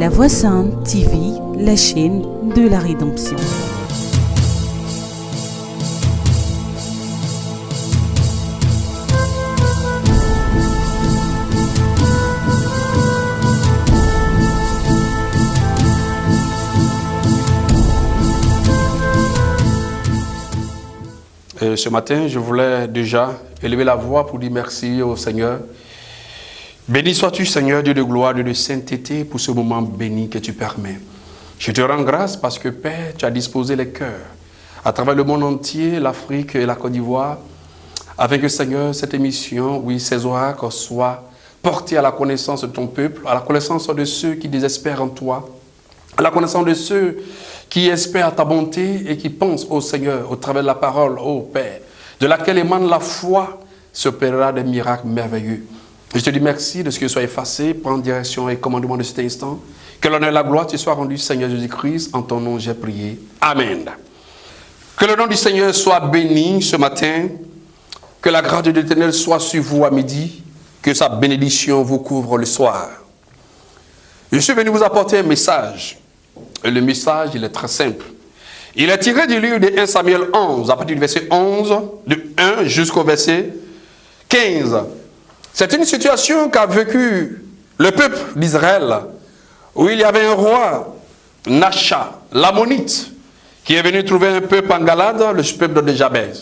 La Voix Sainte TV, la chaîne de la rédemption. Ce matin, je voulais déjà élever la voix pour dire merci au Seigneur. Béni sois-tu, Seigneur, Dieu de gloire, Dieu de sainteté, pour ce moment béni que tu permets. Je te rends grâce parce que, Père, tu as disposé les cœurs à travers le monde entier, l'Afrique et la Côte d'Ivoire, afin que, Seigneur, cette émission, oui, ces oracles soient portés à la connaissance de ton peuple, à la connaissance de ceux qui désespèrent en toi, à la connaissance de ceux qui espèrent ta bonté et qui pensent au Seigneur, au travers de la parole, ô Père, de laquelle émane la foi, s'opérera des miracles merveilleux. Je te dis merci de ce que soit effacé, prends direction et commandement de cet instant. Que l'honneur et la gloire te soient rendus, Seigneur Jésus-Christ. En ton nom, j'ai prié. Amen. Que le nom du Seigneur soit béni ce matin. Que la grâce de l'Éternel soit sur vous à midi. Que sa bénédiction vous couvre le soir. Je suis venu vous apporter un message. Et le message, il est très simple. Il est tiré du livre de 1 Samuel 11, à partir du verset 11, de 1 jusqu'au verset 15. C'est une situation qu'a vécu le peuple d'Israël, où il y avait un roi, Nacha, l'Ammonite, qui est venu trouver un peuple en Galade, le peuple de Jabez.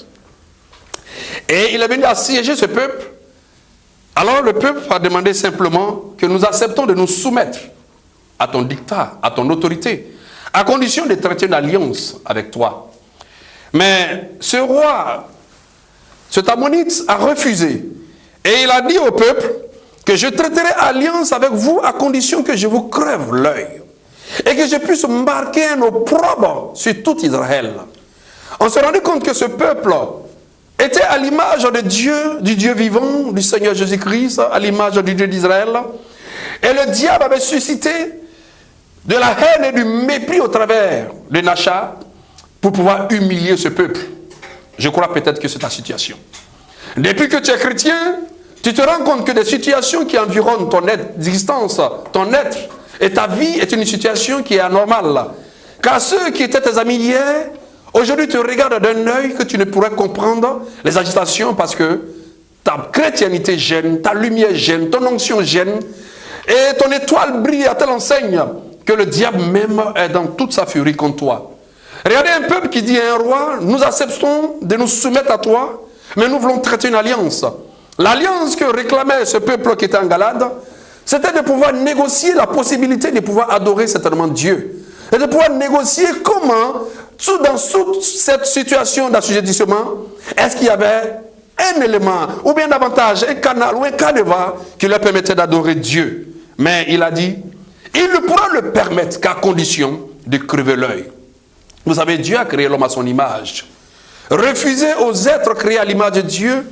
Et il est venu assiéger ce peuple. Alors le peuple a demandé simplement que nous acceptons de nous soumettre à ton dictat, à ton autorité, à condition de traiter une alliance avec toi. Mais ce roi, cet Ammonite, a refusé. Et il a dit au peuple que je traiterai alliance avec vous à condition que je vous crève l'œil. Et que je puisse marquer un opprobre sur tout Israël. On se rendait compte que ce peuple était à l'image de Dieu, du Dieu vivant, du Seigneur Jésus-Christ, à l'image du Dieu d'Israël. Et le diable avait suscité de la haine et du mépris au travers de Nacha pour pouvoir humilier ce peuple. Je crois peut-être que c'est ta situation. Depuis que tu es chrétien, tu te rends compte que des situations qui environnent ton existence, ton être et ta vie est une situation qui est anormale. Car ceux qui étaient tes amis hier, aujourd'hui te regardent d'un œil que tu ne pourrais comprendre les agitations parce que ta chrétienté gêne, ta lumière gêne, ton onction gêne et ton étoile brille à telle enseigne que le diable même est dans toute sa furie contre toi. Regardez un peuple qui dit à un roi, nous acceptons de nous soumettre à toi, mais nous voulons traiter une alliance. L'alliance que réclamait ce peuple qui était en Galade, c'était de pouvoir négocier la possibilité de pouvoir adorer certainement Dieu. Et de pouvoir négocier comment, dans toute cette situation d'assujettissement, est-ce qu'il y avait un élément, ou bien davantage, un canal ou un canevas qui leur permettait d'adorer Dieu. Mais il a dit, il ne pourra le permettre qu'à condition de crever l'œil. Vous savez, Dieu a créé l'homme à son image. Refuser aux êtres créés à l'image de Dieu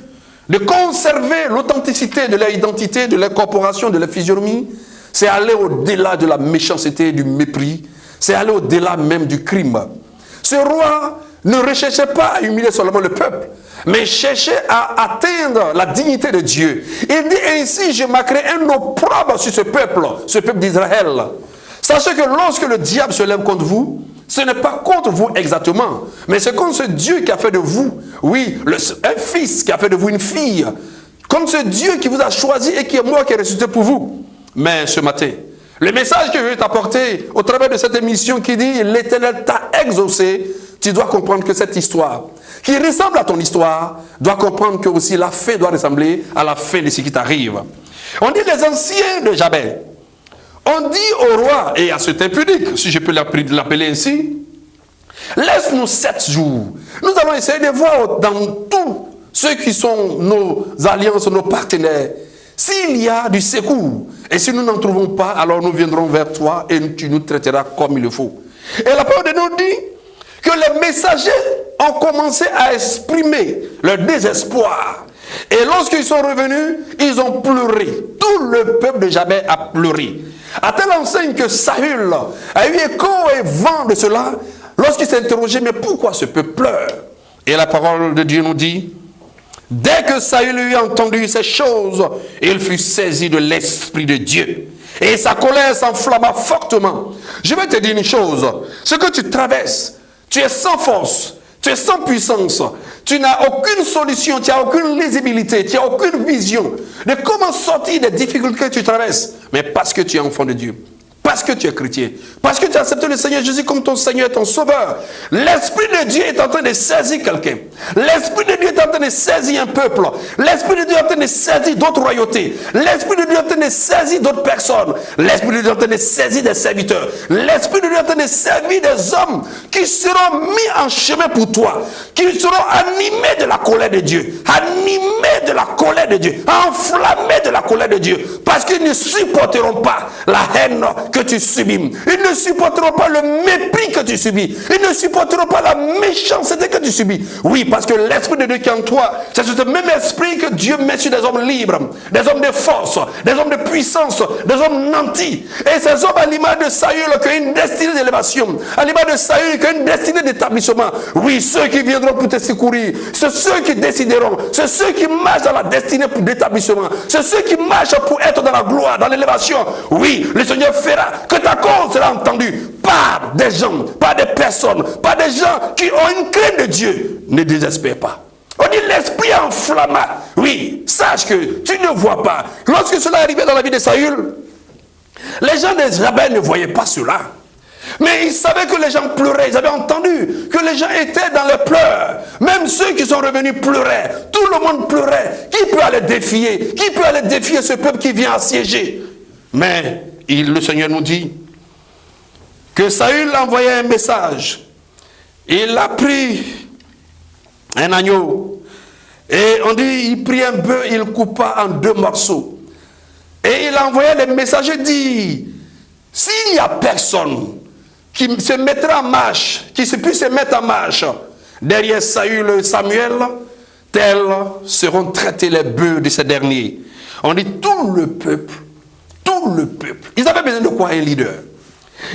de conserver l'authenticité de leur identité, de leur corporation, de leur physionomie, c'est aller au-delà de la méchanceté, du mépris, c'est aller au-delà même du crime. Ce roi ne recherchait pas à humilier seulement le peuple, mais cherchait à atteindre la dignité de Dieu. Il dit ainsi, je marquerai un opprobre sur ce peuple d'Israël. Sachez que lorsque le diable se lève contre vous, ce n'est pas contre vous exactement, mais c'est contre ce Dieu qui a fait de vous, oui, un fils qui a fait de vous une fille, contre ce Dieu qui vous a choisi et qui est mort, qui est ressuscité pour vous. Mais ce matin, le message que je vais t'apporter au travers de cette émission qui dit « L'Éternel t'a exaucé », tu dois comprendre que cette histoire, qui ressemble à ton histoire, doit comprendre que aussi la fin doit ressembler à la fin de ce qui t'arrive. On dit les anciens de Jabez. On dit au roi, et à cet impudique, si je peux l'appeler ainsi, laisse-nous 7 jours. Nous allons essayer de voir dans tous ceux qui sont nos alliances, nos partenaires, s'il y a du secours. Et si nous n'en trouvons pas, alors nous viendrons vers toi et tu nous traiteras comme il le faut. Et la parole de nous dit que les messagers ont commencé à exprimer leur désespoir. Et lorsqu'ils sont revenus, ils ont pleuré. Tout le peuple de Jabez a pleuré. À telle enseigne que Saül a eu écho et vent de cela, lorsqu'il s'est interrogé, mais pourquoi ce peuple pleure? Et la parole de Dieu nous dit, dès que Saül eut entendu ces choses, il fut saisi de l'Esprit de Dieu. Et sa colère s'enflamma fortement. Je vais te dire une chose. Ce que tu traverses, tu es sans force, tu es sans puissance. Tu n'as aucune solution, tu n'as aucune lisibilité, tu n'as aucune vision de comment sortir des difficultés que tu traverses. Mais parce que tu es enfant de Dieu. Parce que tu es chrétien, parce que tu as accepté le Seigneur Jésus comme ton Seigneur et ton Sauveur, l'Esprit de Dieu est en train de saisir quelqu'un. L'Esprit de Dieu est en train de saisir un peuple. L'Esprit de Dieu est en train de saisir d'autres royautés. L'Esprit de Dieu est en train de saisir d'autres personnes. L'Esprit de Dieu est en train de saisir des serviteurs. L'Esprit de Dieu est en train de servir des hommes qui seront mis en chemin pour toi, qui seront animés de la colère de Dieu, animés de la colère de Dieu, enflammés de la colère de Dieu, parce qu'ils ne supporteront pas la haine que tu subis. Ils ne supporteront pas le mépris que tu subis. Ils ne supporteront pas la méchanceté que tu subis. Oui, parce que l'Esprit de Dieu qui est en toi, c'est ce même esprit que Dieu met sur des hommes libres, des hommes de force, des hommes de puissance, des hommes nantis. Et ces hommes à l'image de Saül qui ont une destinée d'élévation, à l'image de Saül qui ont une destinée d'établissement. Oui, ceux qui viendront pour te secourir, c'est ceux qui décideront, c'est ceux qui marchent dans la destinée d'établissement, c'est ceux qui marchent pour être dans la gloire, dans l'élévation. Oui, le Seigneur fera que ta cause sera entendue par des gens, par des personnes, par des gens qui ont une crainte de Dieu. Ne désespère pas. On dit l'esprit enflamma. Oui, sache que tu ne vois pas. Lorsque cela arrivait dans la vie de Saül, les gens de Jabès ne voyaient pas cela. Mais ils savaient que les gens pleuraient. Ils avaient entendu que les gens étaient dans les pleurs. Même ceux qui sont revenus pleuraient. Tout le monde pleurait. Qui peut aller défier? Qui peut aller défier ce peuple qui vient assiéger? Mais le Seigneur nous dit que Saül envoyait un message. Il a pris un agneau. Et on dit, il prit un bœuf, il coupa en 2 morceaux. Et il a envoyé les messagers dire, s'il n'y a personne qui se mettra en marche, qui puisse se mettre en marche derrière Saül et Samuel, tels seront traités les bœufs de ces derniers. On dit tout le peuple, ils avaient besoin de quoi? Un leader.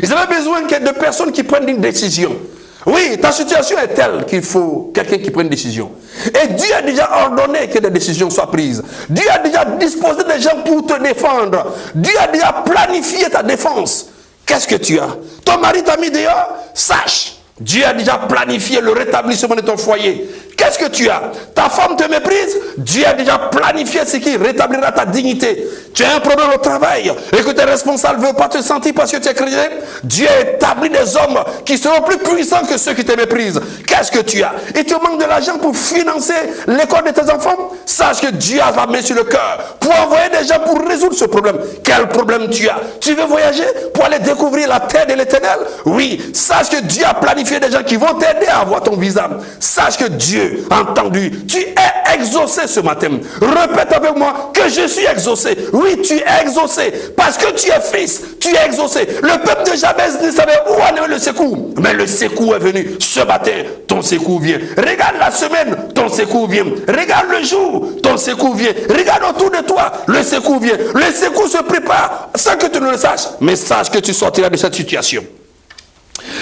Ils avaient besoin de personnes qui prennent une décision. Oui, ta situation est telle qu'il faut quelqu'un qui prenne une décision. Et Dieu a déjà ordonné que des décisions soient prises. Dieu a déjà disposé des gens pour te défendre. Dieu a déjà planifié ta défense. Qu'est-ce que tu as? Ton mari t'a mis dehors? Sache, Dieu a déjà planifié le rétablissement de ton foyer. Qu'est-ce que tu as? Ta femme te méprise? Dieu a déjà planifié ce qui rétablira ta dignité. Tu as un problème au travail et que tes responsables ne veulent pas te sentir parce que tu es chrétien? Dieu a établi des hommes qui seront plus puissants que ceux qui te méprisent. Qu'est-ce que tu as? Et tu manques de l'argent pour financer l'école de tes enfants? Sache que Dieu a la main sur le cœur pour envoyer des gens pour résoudre ce problème. Quel problème tu as? Tu veux voyager pour aller découvrir la terre de l'Éternel? Oui, sache que Dieu a planifié des gens qui vont t'aider à avoir ton visa. Sache que Dieu entendu, tu es exaucé ce matin. Répète avec moi que je suis exaucé. Oui, tu es exaucé parce que tu es fils, tu es exaucé. Le peuple de Jabès ne savait où aller le secours, mais le secours est venu ce matin. Ton secours vient. Regarde la semaine, ton secours vient. Regarde le jour, ton secours vient. Regarde autour de toi, le secours vient. Le secours se prépare sans que tu ne le saches, mais sache que tu sortiras de cette situation.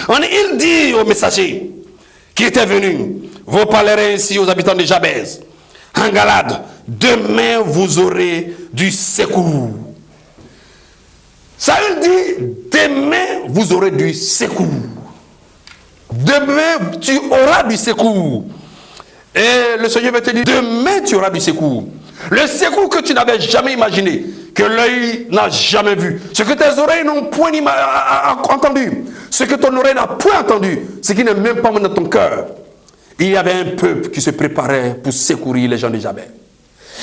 Il dit au messager qui était venu, vous parlerez ainsi aux habitants de Jabès, en Galade, demain vous aurez du secours. Saül dit, demain vous aurez du secours. Demain tu auras du secours. Et le Seigneur va te dire, demain tu auras du secours. Le secours que tu n'avais jamais imaginé, que l'œil n'a jamais vu, ce que tes oreilles n'ont point entendu, ce que ton oreille n'a point entendu, ce qui n'est même pas dans ton cœur. Il y avait un peuple qui se préparait pour secourir les gens de Jabès.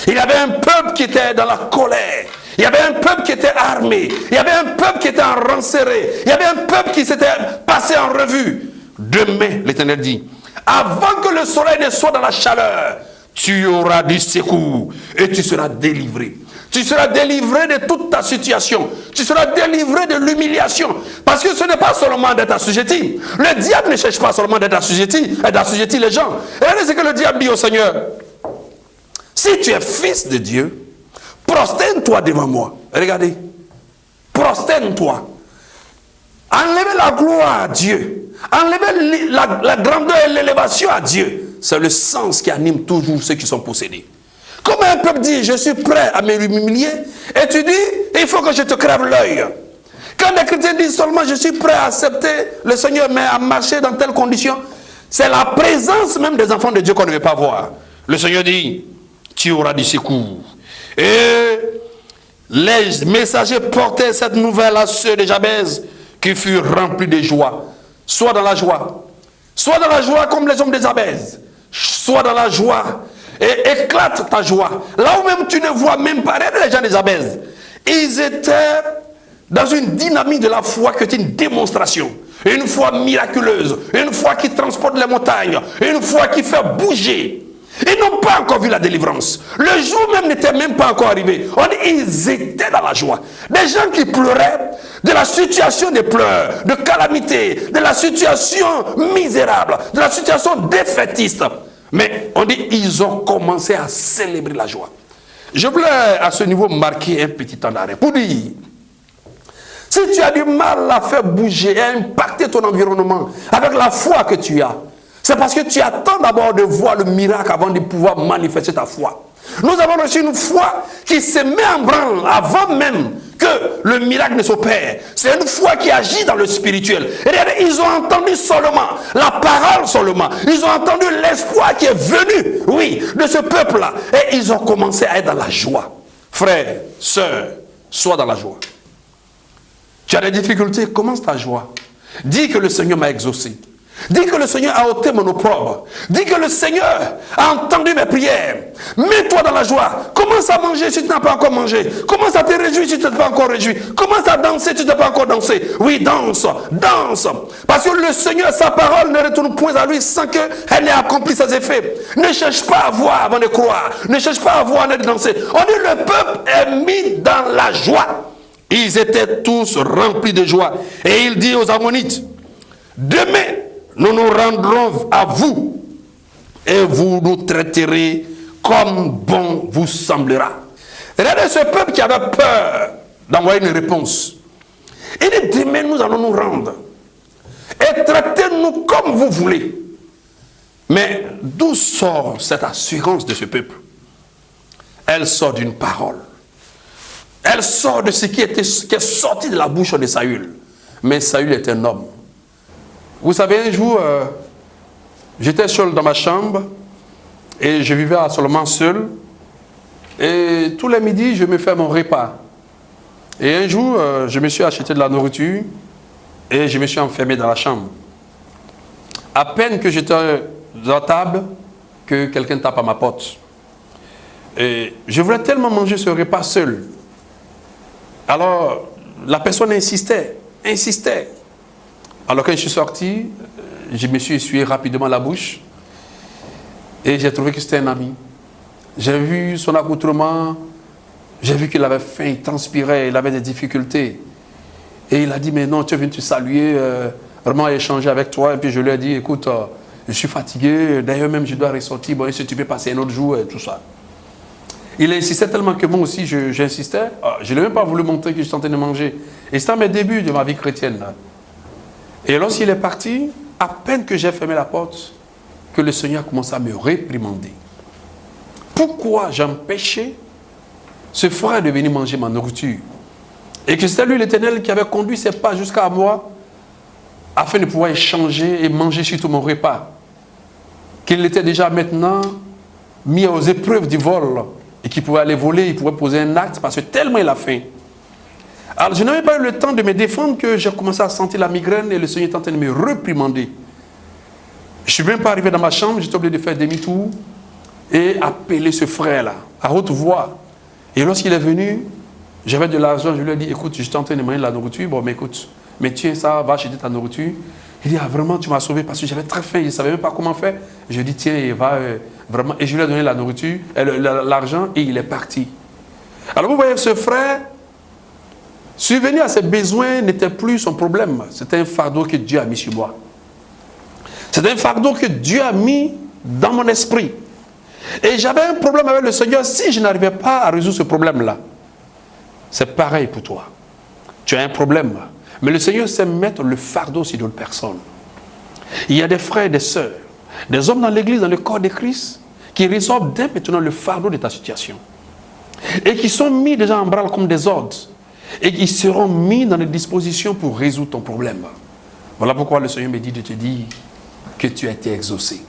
Il y avait un peuple qui était dans la colère. Il y avait un peuple qui était armé. Il y avait un peuple qui était en rang serré. Il y avait un peuple qui s'était passé en revue. Demain, l'Éternel dit, avant que le soleil ne soit dans la chaleur, tu auras du secours et tu seras délivré. Tu seras délivré de toute ta situation. Tu seras délivré de l'humiliation. Parce que ce n'est pas seulement d'être assujetti. Le diable ne cherche pas seulement d'être assujetti et d'assujettir les gens. Et regardez ce que le diable dit au Seigneur. Si tu es fils de Dieu, prosterne-toi devant moi. Regardez. Prosterne-toi. Enlevez la gloire à Dieu. Enlevez la grandeur et l'élévation à Dieu. C'est le sens qui anime toujours ceux qui sont possédés. Comment un peuple dit, je suis prêt à m'humilier, et tu dis, il faut que je te crève l'œil. Quand les chrétiens disent seulement, je suis prêt à accepter le Seigneur, mais à marcher dans telles conditions, c'est la présence même des enfants de Dieu qu'on ne veut pas voir. Le Seigneur dit, tu auras du secours. Et les messagers portaient cette nouvelle à ceux de Jabez qui furent remplis de joie. Soit dans la joie. Soit dans la joie comme les hommes de Jabez. Soit dans la joie. Et éclate ta joie. Là où même tu ne vois même pas les gens de Jabez. Ils étaient dans une dynamique de la foi qui est une démonstration. Une foi miraculeuse. Une foi qui transporte les montagnes. Une foi qui fait bouger. Ils n'ont pas encore vu la délivrance. Le jour même n'était même pas encore arrivé. Ils étaient dans la joie. Des gens qui pleuraient de la situation de pleurs, de calamité, de la situation misérable, de la situation défaitiste. Mais on dit, ils ont commencé à célébrer la joie. Je voulais à ce niveau marquer un petit temps d'arrêt pour dire, si tu as du mal à faire bouger, à impacter ton environnement avec la foi que tu as, c'est parce que tu attends d'abord de voir le miracle avant de pouvoir manifester ta foi. Nous avons reçu une foi qui se met en branle avant même que le miracle ne s'opère. C'est une foi qui agit dans le spirituel. Et regardez, ils ont entendu seulement la parole seulement. Ils ont entendu l'espoir qui est venu, oui, de ce peuple-là. Et ils ont commencé à être dans la joie. Frères, sœurs, sois dans la joie. Tu as des difficultés, commence ta joie. Dis que le Seigneur m'a exaucé. Dis que le Seigneur a ôté mon opprobre. Dis que le Seigneur a entendu mes prières. Mets-toi dans la joie. Commence à manger si tu n'as pas encore mangé. Commence à te réjouir si tu n'es pas encore réjoui. Commence à danser si tu n'as pas encore dansé. Oui, danse, danse. Parce que le Seigneur, sa parole ne retourne point à lui sans qu'elle n'ait accompli ses effets. Ne cherche pas à voir avant de croire. Ne cherche pas à voir avant de danser. On dit le peuple est mis dans la joie. Ils étaient tous remplis de joie. Et il dit aux Ammonites, demain, nous nous rendrons à vous et vous nous traiterez comme bon vous semblera. Regardez ce peuple qui avait peur d'envoyer une réponse. Il dit, demain nous allons nous rendre et traitez-nous comme vous voulez. Mais d'où sort cette assurance de ce peuple? Elle sort d'une parole. Elle sort de ce qui est sorti de la bouche de Saül. Mais Saül est un homme. Vous savez, un jour, j'étais seul dans ma chambre et je vivais seulement seul. Et tous les midis, je me fais mon repas. Et un jour, je me suis acheté de la nourriture et je me suis enfermé dans la chambre. À peine que j'étais à la table, que quelqu'un tape à ma porte. Et je voulais tellement manger ce repas seul. Alors, la personne insistait. Alors quand je suis sorti, je me suis essuyé rapidement la bouche et j'ai trouvé que c'était un ami. J'ai vu son accoutrement, j'ai vu qu'il avait faim, il transpirait, il avait des difficultés. Et il a dit, mais non, tu es venu te saluer, vraiment échanger avec toi. Et puis je lui ai dit, écoute, je suis fatigué, d'ailleurs même je dois ressortir, bon, si tu peux passer un autre jour et tout ça. Il insistait tellement que moi aussi j'insistais. Je n'ai même pas voulu montrer que je tentais de manger. Et c'était mes débuts de ma vie chrétienne. Là. Et lorsqu'il est parti, à peine que j'ai fermé la porte, que le Seigneur a commencé à me réprimander. Pourquoi j'empêchais ce frère de venir manger ma nourriture? Et que c'était lui l'Éternel qui avait conduit ses pas jusqu'à moi afin de pouvoir échanger et manger surtout mon repas. Qu'il était déjà maintenant mis aux épreuves du vol et qu'il pouvait aller voler, il pouvait poser un acte parce que tellement il a faim. Alors je n'avais pas eu le temps de me défendre que j'ai commencé à sentir la migraine et le Seigneur est en train de me réprimander. Je ne suis même pas arrivé dans ma chambre, j'étais obligé de faire demi-tour et appeler ce frère-là à haute voix. Et lorsqu'il est venu, j'avais de l'argent, je lui ai dit, écoute, je suis en train de manger de la nourriture, bon mais écoute, mais tiens ça, va acheter ta nourriture. Il dit, ah vraiment tu m'as sauvé parce que j'avais très faim, je ne savais même pas comment faire. Je lui ai dit, tiens, et va vraiment. Et je lui ai donné la nourriture, l'argent et il est parti. Alors vous voyez, ce frère, subvenir à ses besoins n'était plus son problème. C'était un fardeau que Dieu a mis sur moi. C'est un fardeau que Dieu a mis dans mon esprit. Et j'avais un problème avec le Seigneur si je n'arrivais pas à résoudre ce problème-là. C'est pareil pour toi. Tu as un problème. Mais le Seigneur sait mettre le fardeau sur d'autres personnes. Il y a des frères et des sœurs, des hommes dans l'église, dans le corps de Christ, qui reçoivent dès maintenant le fardeau de ta situation. Et qui sont mis déjà en branle comme des ordres. Et qui seront mis dans les dispositions pour résoudre ton problème. Voilà pourquoi le Seigneur me dit de te dire que tu as été exaucé.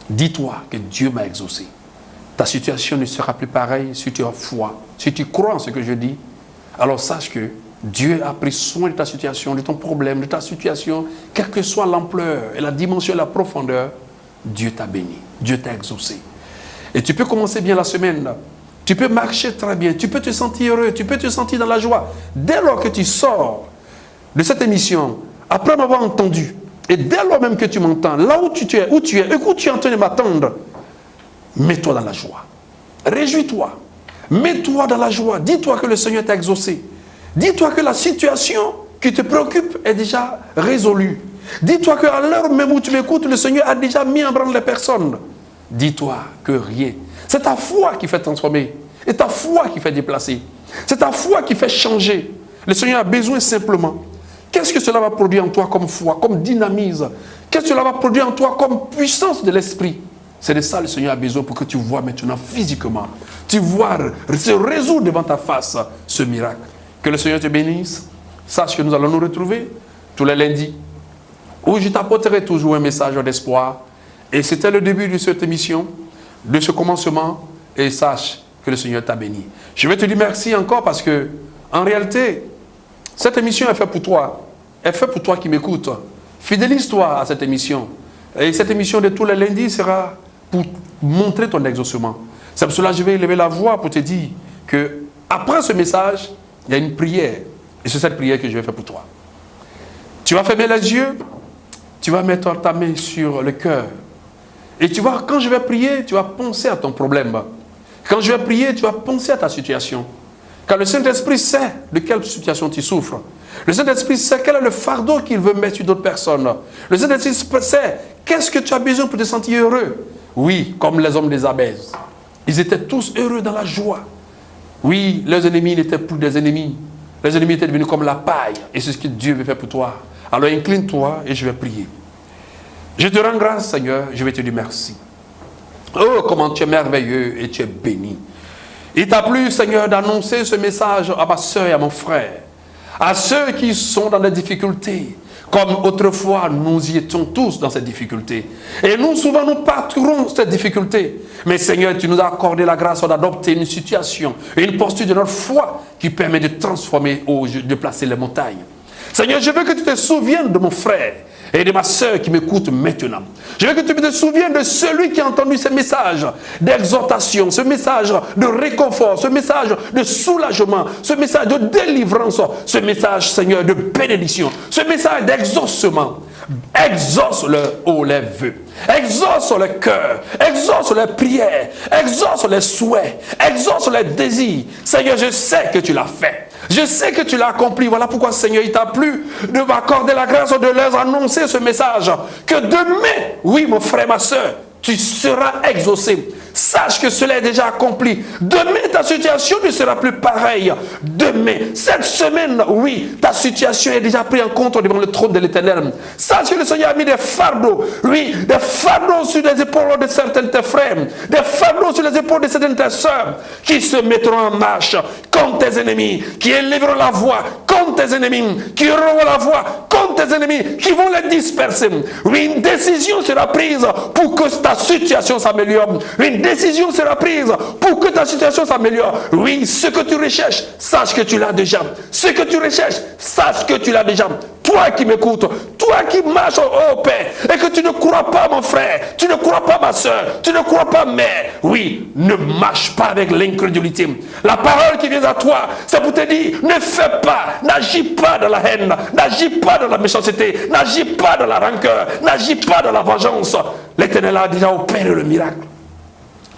Dis-toi que Dieu m'a exaucé. Ta situation ne sera plus pareille si tu as foi. Si tu crois en ce que je dis, alors sache que Dieu a pris soin de ta situation, de ton problème, de ta situation, quelle que soit l'ampleur et la dimension et la profondeur, Dieu t'a béni, Dieu t'a exaucé. Et tu peux commencer bien la semaine, tu peux marcher très bien, tu peux te sentir heureux, tu peux te sentir dans la joie. Dès lors que tu sors de cette émission, après m'avoir entendu, et dès lors même que tu m'entends, là où tu es, et où tu es en train de m'attendre, mets-toi dans la joie. Réjouis-toi. Mets-toi dans la joie. Dis-toi que le Seigneur t'a exaucé. Dis-toi que la situation qui te préoccupe est déjà résolue. Dis-toi qu'à l'heure même où tu m'écoutes, le Seigneur a déjà mis en branle les personnes. Dis-toi que rien. C'est ta foi qui fait transformer. Et ta foi qui fait déplacer. C'est ta foi qui fait changer. Le Seigneur a besoin simplement. Qu'est-ce que cela va produire en toi comme foi, comme dynamise? Qu'est-ce que cela va produire en toi comme puissance de l'esprit? C'est de ça que le Seigneur a besoin pour que tu vois maintenant physiquement. Tu vois se résoudre devant ta face ce miracle. Que le Seigneur te bénisse. Sache que nous allons nous retrouver tous les lundis où je t'apporterai toujours un message d'espoir. Et c'était le début de cette émission, de ce commencement. Et sache que le Seigneur t'a béni. Je vais te dire merci encore parce que, en réalité, cette émission est faite pour toi. Elle est faite pour toi qui m'écoutes. Fidélise-toi à cette émission. Et cette émission de tous les lundis sera pour montrer ton exaucement. C'est pour cela que je vais élever la voix pour te dire que après ce message, il y a une prière. Et c'est cette prière que je vais faire pour toi. Tu vas fermer les yeux, tu vas mettre ta main sur le cœur. Et tu vas, quand je vais prier, tu vas penser à ton problème. Quand je vais prier, tu vas penser à ta situation. Car le Saint-Esprit sait de quelle situation tu souffres. Le Saint-Esprit sait quel est le fardeau qu'il veut mettre sur d'autres personnes. Le Saint-Esprit sait qu'est-ce que tu as besoin pour te sentir heureux. Oui, comme les hommes des Abèzes. Ils étaient tous heureux dans la joie. Oui, leurs ennemis n'étaient plus des ennemis. Les ennemis étaient devenus comme la paille. Et c'est ce que Dieu veut faire pour toi. Alors incline-toi et je vais prier. Je te rends grâce, Seigneur. Je vais te dire merci. Oh, comment tu es merveilleux et tu es béni. Il t'a plu, Seigneur, d'annoncer ce message à ma soeur et à mon frère. À ceux qui sont dans des difficultés. Comme autrefois, nous y étions tous dans cette difficulté. Et nous, souvent, nous parcourons cette difficulté. Mais Seigneur, tu nous as accordé la grâce d'adopter une situation, une posture de notre foi qui permet de transformer, de placer les montagnes. Seigneur, je veux que tu te souviennes de mon frère et de ma soeur qui m'écoute maintenant. Je veux que tu te souviennes de celui qui a entendu ce message d'exhortation, ce message de réconfort, ce message de soulagement, ce message de délivrance, ce message, Seigneur, de bénédiction, ce message d'exaucement. Exauce-le, oh les vœux, exauce le cœur, exauce les prières, exauce les souhaits, exauce les désirs. Seigneur, je sais que tu l'as fait. Je sais que tu l'as accompli. Voilà pourquoi, Seigneur, il t'a plu de m'accorder la grâce de leur annoncer ce message. Que demain, oui, mon frère, ma soeur, tu seras exaucé. Sache que cela est déjà accompli. Demain, ta situation ne sera plus pareille. Demain, cette semaine, oui, ta situation est déjà prise en compte devant le trône de l'Éternel. Sache que le Seigneur a mis des fardeaux, oui, des fardeaux sur les épaules de certains de tes frères, des fardeaux sur les épaules de certaines de tes sœurs, qui se mettront en marche contre tes ennemis, qui élèveront la voix contre tes ennemis, qui auront la voix contre tes ennemis, qui vont les disperser. Oui, une décision sera prise pour que ta situation s'améliore. Une décision sera prise pour que ta situation s'améliore. Oui, ce que tu recherches, sache que tu l'as déjà. Ce que tu recherches, sache que tu l'as déjà. Toi qui m'écoutes, toi qui marches au Père, et que tu ne crois pas mon frère, tu ne crois pas ma soeur, tu ne crois pas mère, oui, ne marche pas avec l'incrédulité. La parole qui vient à toi, c'est pour te dire, ne fais pas, n'agis pas dans la haine, n'agis pas dans la méchanceté, n'agis pas dans la rancœur, n'agis pas dans la vengeance. L'Éternel a déjà opéré le miracle.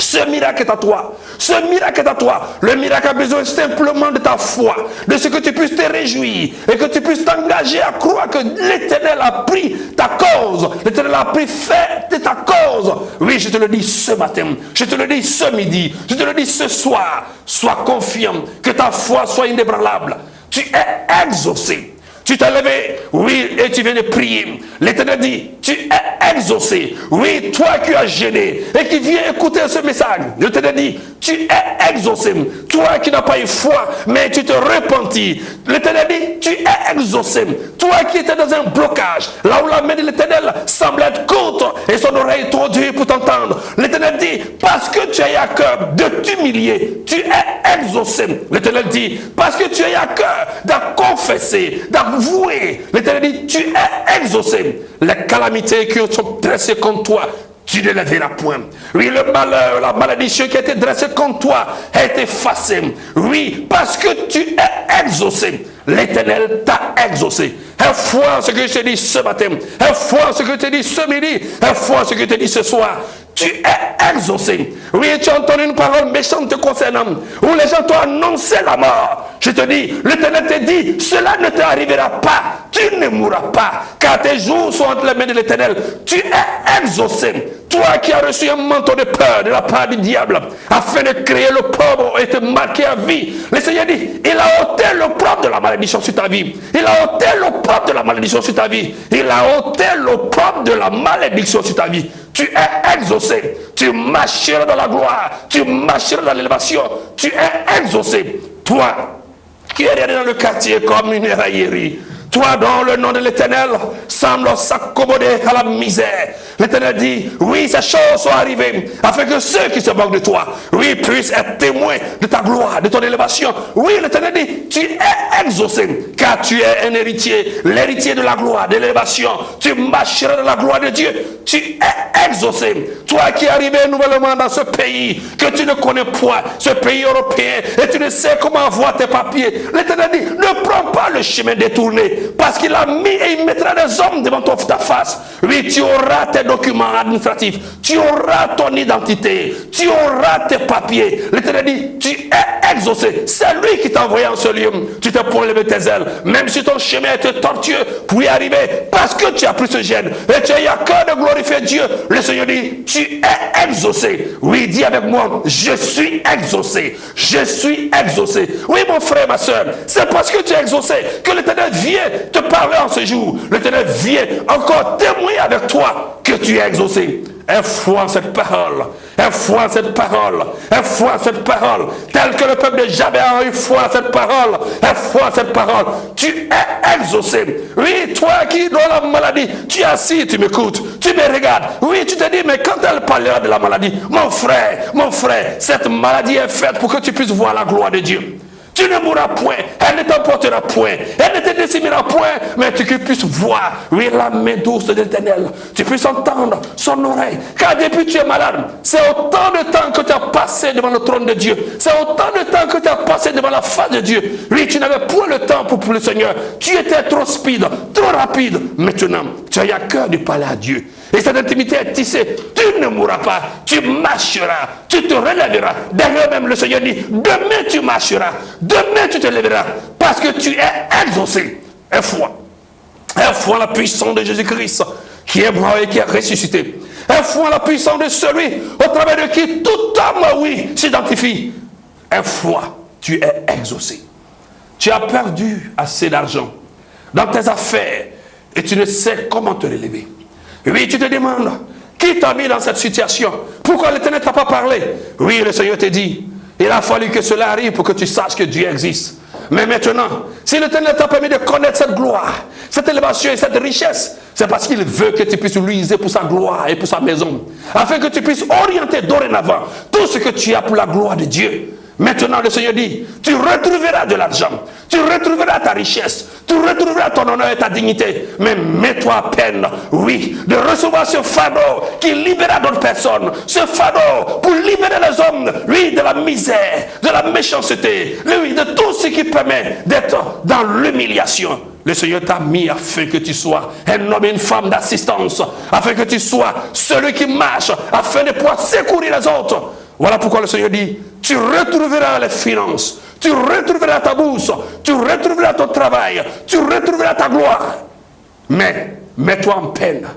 Ce miracle est à toi. Ce miracle est à toi. Le miracle a besoin simplement de ta foi, de ce que tu puisses te réjouir et que tu puisses t'engager à croire que l'Éternel a pris ta cause. L'Éternel a pris fait de ta cause. Oui, je te le dis ce matin. Je te le dis ce midi. Je te le dis ce soir. Sois confiant que ta foi soit inébranlable. Tu es exaucé. tu t'es levé, oui, et tu viens de prier. L'Éternel dit, tu es exaucé. Oui, toi qui as gêné et qui viens écouter ce message, l'Éternel dit, tu es exaucé. Toi qui n'as pas eu foi, mais tu te repentis. L'Éternel dit, tu es exaucé. Toi qui étais dans un blocage, là où la main de l'Éternel semble être courte et son oreille trop dure pour t'entendre. L'Éternel dit, parce que tu as à cœur de t'humilier, tu es exaucé. L'Éternel dit, parce que tu as à cœur de confesser, d'avouer. L'Éternel dit, tu es exaucé. Les calamités qui sont dressées contre toi, tu ne les verras point. Oui, le malheur, la malédiction qui a été dressée contre toi a été effacée. Oui, parce que tu es exaucé. L'Éternel t'a exaucé. Un foi ce que je te dis ce matin. Un foi ce que je te dis ce midi. Un foi ce que je te dis ce soir. Tu es exaucé. Oui, tu as entendu une parole méchante te concernant, où les gens t'ont annoncé la mort. Je te dis, l'Éternel te dit, cela ne t'arrivera pas. Tu ne mourras pas, car tes jours sont entre les mains de l'Éternel. Tu es exaucé. Toi qui as reçu un manteau de peur de la part du diable, afin de créer le pauvre et te marquer à vie. Le Seigneur dit, il a ôté l'opprobre de la malédiction sur ta vie. Il a ôté l'opprobre de la malédiction sur ta vie. Il a ôté l'opprobre de la malédiction sur ta vie. Tu es exaucé. Tu marcheras dans la gloire. Tu marcheras dans l'élévation. Tu es exaucé. Toi qui es dans le quartier comme une raillerie. Toi dont le nom de l'Éternel semble s'accommoder à la misère. L'Éternel dit, oui, ces choses sont arrivées afin que ceux qui se moquent de toi, oui, puissent être témoins de ta gloire, de ton élévation. Oui, l'Éternel dit, tu es exaucé, car tu es un héritier, l'héritier de la gloire, de l'élévation. Tu marcheras dans la gloire de Dieu. Tu es exaucé. Toi qui es arrivé nouvellement dans ce pays, que tu ne connais point, ce pays européen, et tu ne sais comment avoir tes papiers. L'Éternel dit, ne prends pas le chemin détourné, parce qu'il a mis et il mettra des hommes devant ta face. Oui, tu auras tes documents administratifs, tu auras ton identité, tu auras tes papiers. L'Éternel dit, tu es exaucé. C'est lui qui t'a envoyé en ce lieu. Tu t'es pour lever tes ailes, même si ton chemin est tortueux pour y arriver, parce que tu as pris ce gène et tu as eu à cœur de glorifier Dieu. Le Seigneur dit, tu es exaucé. Oui, dis avec moi, je suis exaucé. Je suis exaucé. Oui, mon frère, ma soeur, c'est parce que tu es exaucé que l'Éternel vient te parler en ce jour. L'Éternel vient encore témoigner avec toi que tu es exaucé. Un foi en cette parole, un foi en cette parole, un foi en cette parole, tel que le peuple de Javé a eu foi en cette parole, un foi en cette parole. Tu es exaucé. Oui, toi qui dans la maladie, tu es assis, tu m'écoutes, tu me regardes. Oui, tu te dis, mais quand elle parlera de la maladie, mon frère, cette maladie est faite pour que tu puisses voir la gloire de Dieu. Tu ne mourras point, elle ne t'emportera point, elle ne te décimera point, mais tu puisses voir, oui, la main douce de l'Éternel. Tu puisses entendre son oreille. Car depuis tu es malade, c'est autant de temps que tu as passé devant le trône de Dieu. C'est autant de temps que tu as passé devant la face de Dieu. Oui, tu n'avais point le temps pour le Seigneur. Tu étais trop speed, trop rapide. Maintenant, tu as eu à cœur de parler à Dieu. Et cette intimité est tissée. Tu ne mourras pas. Tu marcheras. Tu te relèveras. Derrière même le Seigneur dit, demain tu marcheras. Demain tu te lèveras. Parce que tu es exaucé. Un foi. Un foi en la puissance de Jésus-Christ qui est mort et qui est ressuscité. Un foi en la puissance de celui au travers de qui tout homme, oui, s'identifie. Un foi. Tu es exaucé. Tu as perdu assez d'argent dans tes affaires et tu ne sais comment te relever. Oui, tu te demandes, qui t'a mis dans cette situation? Pourquoi l'Éternel ne t'a pas parlé? Oui, le Seigneur te dit, il a fallu que cela arrive pour que tu saches que Dieu existe. Mais maintenant, si l'Éternel t'a permis de connaître cette gloire, cette élévation et cette richesse, c'est parce qu'il veut que tu puisses l'utiliser pour sa gloire et pour sa maison. Afin que tu puisses orienter dorénavant tout ce que tu as pour la gloire de Dieu. Maintenant, le Seigneur dit, tu retrouveras de l'argent, tu retrouveras ta richesse, tu retrouveras ton honneur et ta dignité. Mais mets-toi à peine, oui, de recevoir ce fardeau qui libérera d'autres personnes. Ce fardeau pour libérer les hommes, oui, de la misère, de la méchanceté, oui, de tout ce qui permet d'être dans l'humiliation. Le Seigneur t'a mis afin que tu sois un homme et une femme d'assistance, afin que tu sois celui qui marche, afin de pouvoir secourir les autres. Voilà pourquoi le Seigneur dit, tu retrouveras les finances, tu retrouveras ta bourse, tu retrouveras ton travail, tu retrouveras ta gloire. Mais mets-toi en peine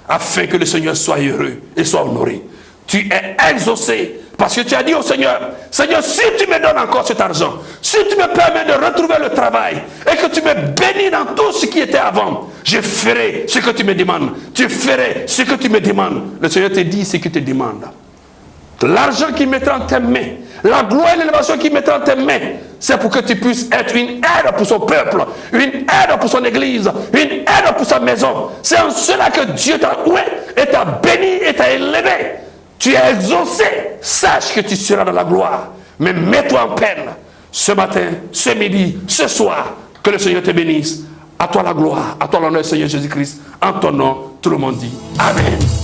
afin que le Seigneur soit heureux et soit honoré. Tu es exaucé Parce que tu as dit au Seigneur, Seigneur, si tu me donnes encore cet argent, si tu me permets de retrouver le travail et que tu me bénis dans tout ce qui était avant, je ferai ce que tu me demandes. Tu ferais ce que tu me demandes. Le Seigneur te dit ce qu'il te demande. L'argent qu'il mettra en tes mains, la gloire et l'élévation qu'il mettra en tes mains, c'est pour que tu puisses être une aide pour son peuple, une aide pour son église, une aide pour sa maison. C'est en cela que Dieu t'a oué et t'a béni et t'a élevé. Tu es exaucé. Sache que tu seras dans la gloire. Mais mets-toi en peine ce matin, ce midi, ce soir. Que le Seigneur te bénisse. À toi la gloire, à toi l'honneur, Seigneur Jésus-Christ. En ton nom, tout le monde dit Amen.